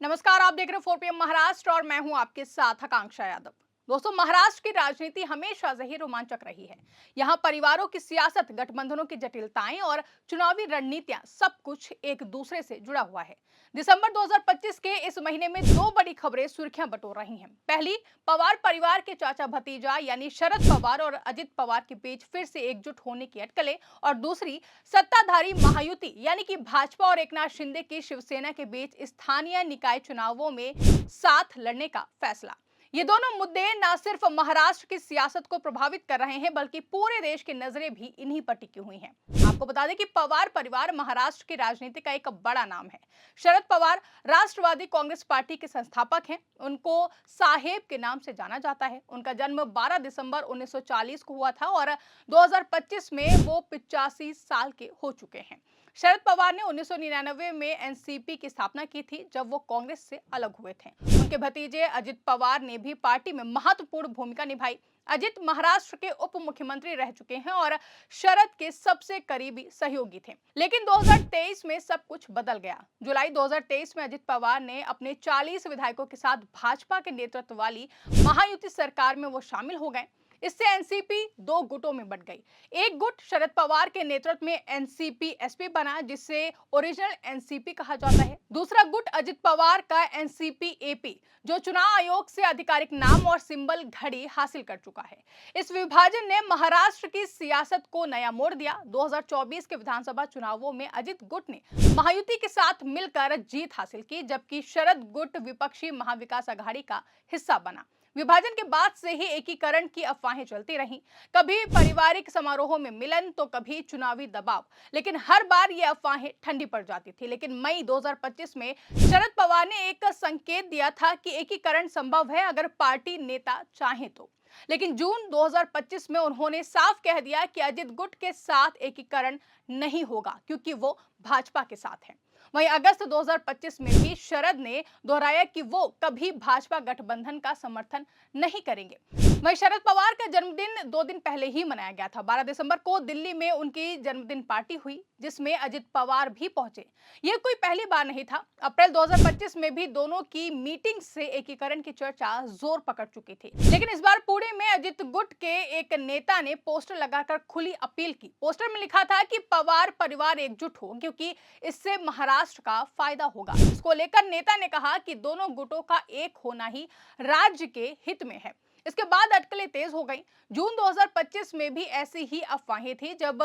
नमस्कार, आप देख रहे हो 4 PM महाराष्ट्र और मैं हूं आपके साथ आकांक्षा यादव। दोस्तों, महाराष्ट्र की राजनीति हमेशा से ही रोमांचक रही है। यहाँ परिवारों की सियासत, गठबंधनों की जटिलताएं और चुनावी रणनीतियां सब कुछ एक दूसरे से जुड़ा हुआ है। दिसंबर 2025 के इस महीने में दो बड़ी खबरें सुर्खियां बटोर रही हैं। पहली, पवार परिवार के चाचा भतीजा यानी शरद पवार और अजित पवार के बीच फिर से एकजुट होने की अटकलें, और दूसरी, सत्ताधारी महायुति यानी कि भाजपा और एकनाथ शिंदे की शिवसेना के बीच स्थानीय निकाय चुनावों में साथ लड़ने का फैसला। ये दोनों मुद्दे न सिर्फ महाराष्ट्र की सियासत को प्रभावित कर रहे हैं, बल्कि पूरे देश की नजरें भी इन्हीं पर टिकी हुई हैं। आपको बता दें कि पवार परिवार महाराष्ट्र की राजनीति का एक बड़ा नाम है। शरद पवार राष्ट्रवादी कांग्रेस पार्टी के संस्थापक हैं। उनको साहेब के नाम से जाना जाता है। उनका जन्म 12 दिसंबर 1940 को हुआ था और 2025 में वो 85 साल के हो चुके हैं। शरद पवार ने 1999 में एनसीपी की स्थापना की थी, जब वो कांग्रेस से अलग हुए थे। उनके भतीजे अजित पवार ने भी पार्टी में महत्वपूर्ण भूमिका निभाई। अजित महाराष्ट्र के उप मुख्यमंत्री रह चुके हैं और शरद के सबसे करीबी सहयोगी थे। लेकिन 2023 में सब कुछ बदल गया। जुलाई 2023 में अजित पवार ने अपने 40 विधायकों के साथ भाजपा के नेतृत्व वाली महायुति सरकार में वो शामिल हो गए। इससे एनसीपी दो गुटों में बंट गई। एक गुट शरद पवार के नेतृत्व में एनसीपी एसपी बना, जिसे ओरिजिनल एनसीपी कहा जाता है। दूसरा गुट अजित पवार का एनसीपी एपी, जो चुनाव आयोग से आधिकारिक नाम और सिंबल घड़ी हासिल कर चुका है। इस विभाजन ने महाराष्ट्र की सियासत को नया मोड़ दिया। 2024 के विधानसभा चुनावों में अजित गुट ने महायुति के साथ मिलकर जीत हासिल की, जबकि शरद गुट विपक्षी महाविकास अघाड़ी का हिस्सा बना। विभाजन के बाद से ही एकीकरण की अफवाहें चलती रहीं। कभी पारिवारिक समारोहों में मिलन, तो कभी चुनावी दबाव, लेकिन हर बार ये अफवाहें ठंडी पड़ जाती थी। लेकिन मई 2025 में शरद पवार ने एक संकेत दिया था कि एकीकरण संभव है, अगर पार्टी नेता चाहें तो। लेकिन जून 2025 में उन्होंने साफ कह दिया कि अजित गुट के साथ एकीकरण नहीं होगा, क्योंकि वो भाजपा के साथ है। वहीं अगस्त 2025 में भी शरद ने दोहराया कि वो कभी भाजपा गठबंधन का समर्थन नहीं करेंगे। वहीं शरद पवार का जन्मदिन 2 दिन पहले ही मनाया गया था। 12 दिसंबर को दिल्ली में उनकी जन्मदिन पार्टी हुई, जिसमें अजित पवार भी पहुंचे। यह कोई पहली बार नहीं था। अप्रैल 2025 में भी दोनों की मीटिंग से एकीकरण की चर्चा जोर पकड़ चुकी थी। लेकिन इस बार पुणे में अजित गुट के एक नेता ने पोस्टर लगाकर खुली अपील की। पोस्टर में लिखा था कि पवार परिवार एकजुट हो, क्योंकि इससे महाराष्ट्र का फायदा होगा। इसको लेकर नेता ने कहा कि दोनों गुटों का एक होना ही राज्य के हित में है। इसके बाद अटकलें तेज हो गई। जून 2025 में भी ऐसी ही अफवाहें थी, जब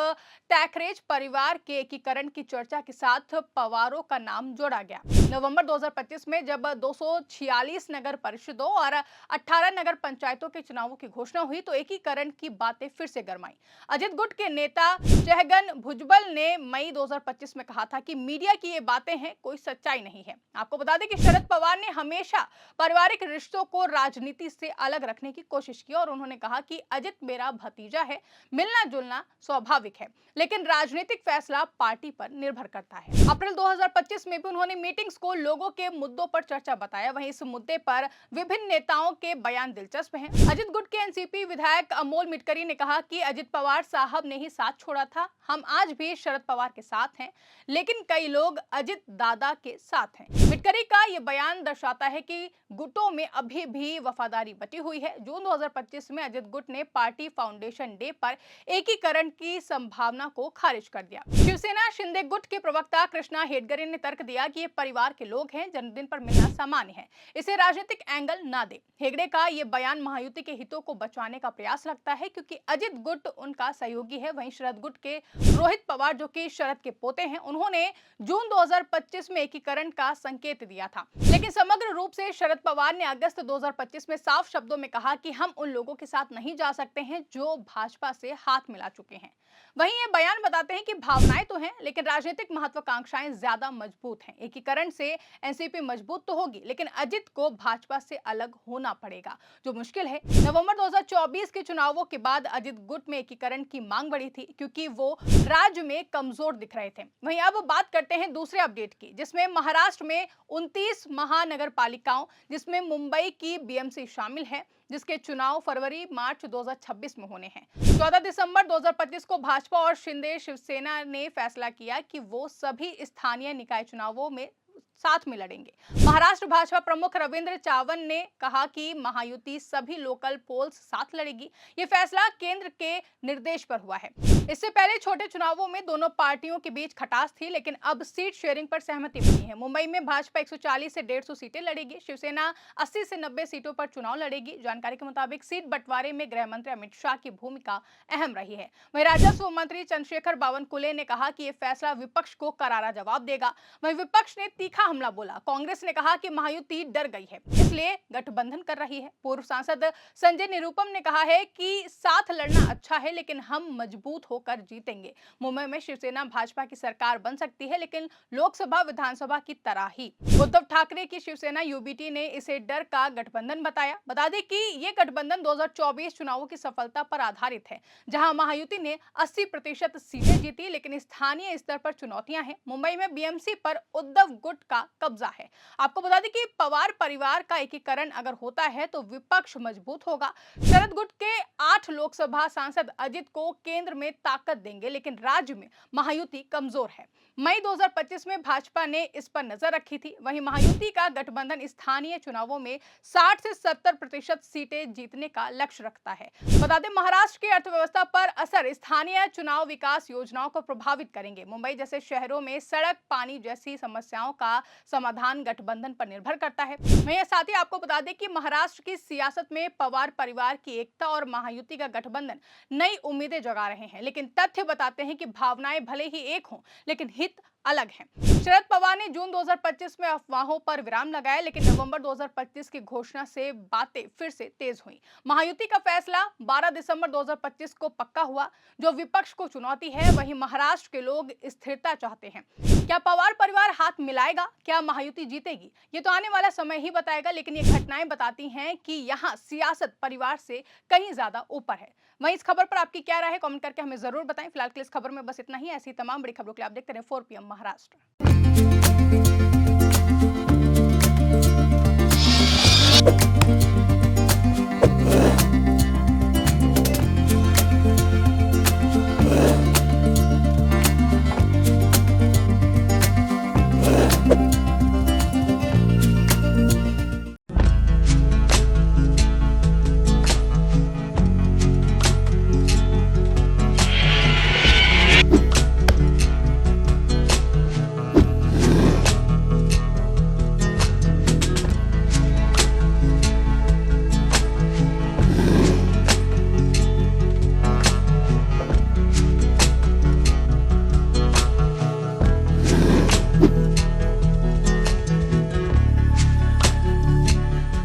टैकरेज परिवार के एकीकरण की चर्चा के साथ पवारों का नाम जोड़ा गया। नवंबर 2025 में जब 246 नगर परिषदों और 18 नगर पंचायतों के चुनावों की घोषणा हुई, तो एकीकरण की बातें फिर से गरमाई। अजित गुट के नेता जयगन भुजबल ने मई 2025 में कहा था कि मीडिया की ये बातें हैं, कोई सच्चाई नहीं है। आपको बता दें कि शरद पवार ने हमेशा पारिवारिक रिश्तों को राजनीति से अलग रखने की कोशिश की, और उन्होंने कहा कि अजित मेरा भतीजा है, मिलना जुलना स्वाभाविक है, लेकिन राजनीतिक फैसला पार्टी पर निर्भर करता है। अप्रैल 2025 में भी उन्होंने मीटिंग्स को लोगों के मुद्दों पर चर्चा बताया। वहीं इस मुद्दे पर विभिन्न नेताओं के बयान दिलचस्प हैं। अजित गुट के एनसीपी विधायक अमोल मिटकरी ने कहा कि अजित पवार साहब ने ही साथ छोड़ा था, हम आज भी शरद पवार के साथ हैं, लेकिन कई लोग अजित दादा के साथ हैं। मिटकरी का ये बयान दर्शाता है कि गुटों में अभी भी वफादारी बटी हुई है। जून 2025 में अजित गुट ने पार्टी फाउंडेशन डे पर एकीकरण की संभावना को खारिज कर दिया। शिवसेना शिंदे गुट के प्रवक्ता कृष्णा हेडगरे ने तर्क दिया कि ये परिवार के लोग हैं, जन्मदिन पर मिलना सामान्य है, इसे राजनीतिक एंगल ना दे। हेगड़े का ये बयान महायुति के हितों को बचाने का प्रयास लगता है, क्योंकि अजित गुट उनका सहयोगी है। वहीं शरद गुट के रोहित पवार, जो कि शरद के पोते हैं, उन्होंने जून 2025 में एकीकरण का संकेत दिया था। लेकिन समग्र रूप से शरद पवार ने अगस्त 2025 में साफ शब्दों में कहा कि हम उन लोगों के साथ नहीं जा सकते हैं जो भाजपा से हाथ मिला चुके हैं। वहीं ये बयान बताते हैं कि भावनाएं तो हैं, लेकिन राजनीतिक महत्वाकांक्षाएं ज्यादा मजबूत हैं। एकीकरण से एनसीपी मजबूत तो होगी, लेकिन अजित को भाजपा से अलग होना पड़ेगा, जो मुश्किल है। नवंबर 2024 के चुनावों के बाद अजित गुट में एकीकरण की मांग बढ़ी थी, क्योंकि वो राज्य में कमजोर दिख रहे थे। वहीं अब बात करते हैं दूसरे अपडेट की, जिसमें महाराष्ट्र में 29 महानगर पालिकाओं, जिसमें मुंबई की बीएमसी शामिल है, जिसके चुनाव फरवरी-मार्च 2026 में होने हैं। 14 दिसंबर 2025 को भाजपा और शिंदे शिवसेना ने फैसला किया कि वो सभी स्थानीय निकाय चुनावों में साथ में लड़ेंगे। महाराष्ट्र भाजपा प्रमुख रविंद्र चावन ने कहा कि महायुति सभी लोकल पोल्स साथ लड़ेगी। ये फैसला केंद्र के निर्देश पर हुआ है। इससे पहले छोटे चुनावों में दोनों पार्टियों के बीच खटास थी, लेकिन अब सीट शेयरिंग पर सहमति बनी है। मुंबई में भाजपा 140 से 150 सीटें लड़ेगी। शिवसेना 80 से 90 सीटों पर चुनाव लड़ेगी। जानकारी के मुताबिक सीट बंटवारे में गृह मंत्री अमित शाह की भूमिका अहम रही है। वहीं राजस्व मंत्री चंद्रशेखर बावनकुले ने कहा कि यह फैसला विपक्ष को करारा जवाब देगा। वहीं विपक्ष ने तीखा हमला बोला। कांग्रेस ने कहा कि महायुति डर गई है, इसलिए गठबंधन कर रही है। पूर्व सांसद संजय निरुपम ने कहा है कि साथ लड़ना अच्छा है, लेकिन हम मजबूत होकर जीतेंगे। मुंबई में शिवसेना भाजपा की सरकार बन सकती है, लेकिन लोकसभा विधानसभा की तरह ही। उद्धव ठाकरे की शिवसेना यूबीटी ने इसे डर का गठबंधन बताया। बता दें कि ये गठबंधन 2024 चुनावों की सफलता पर आधारित है, जहां महायुति ने 80% सीटें जीती, लेकिन स्थानीय स्तर पर चुनौतियां हैं। मुंबई में बीएमसी पर उद्धव गुट का कब्जा है। आपको बता दें कि पवार परिवार का एकीकरण अगर होता है तो विपक्ष मजबूत होगा। शरद गुट के 8 लोकसभा सांसद अजित को केंद्र में ताकत देंगे, लेकिन राज्य में महायुति कमजोर है। मई 2025 में भाजपा ने इस पर नजर रखी थी। वहीं महायुति का गठबंधन स्थानीय चुनावों में 60 से 70% सीटें जीतने का लक्ष्य रखता है। बता दें, महाराष्ट्र की अर्थव्यवस्था पर असर स्थानीय चुनाव विकास योजनाओं को प्रभावित करेंगे। मुंबई जैसे शहरों में सड़क, पानी जैसी समस्याओं का समाधान गठबंधन पर निर्भर करता है। वहीं साथ ही आपको बता दें कि महाराष्ट्र की सियासत में पवार परिवार की एकता और महायुति का गठबंधन नई उम्मीदें जगा रहे हैं, लेकिन तथ्य बताते हैं कि भावनाएं भले ही एक हों, लेकिन हित अलग हैं। शरद पवार ने जून 2025 में अफवाहों पर विराम लगाया, लेकिन नवंबर 2025 की घोषणा से बातें फिर से तेज हुई। महायुति का फैसला 12 दिसंबर 2025 को पक्का हुआ, जो विपक्ष को चुनौती है। वहीं महाराष्ट्र के लोग स्थिरता चाहते हैं। क्या पवार परिवार हाथ मिलाएगा? क्या महायुति जीतेगी? ये तो आने वाला समय ही बताएगा, लेकिन ये घटनाएं बताती हैं कि यहाँ सियासत परिवार से कहीं ज्यादा ऊपर है। वहीं इस खबर पर आपकी क्या राय है, कमेंट करके हमें जरूर बताएं। फिलहाल के लिए इस खबर में बस इतना ही। ऐसी तमाम बड़ी खबरों के लिए आप देखते रहे 4 PM महाराष्ट्र।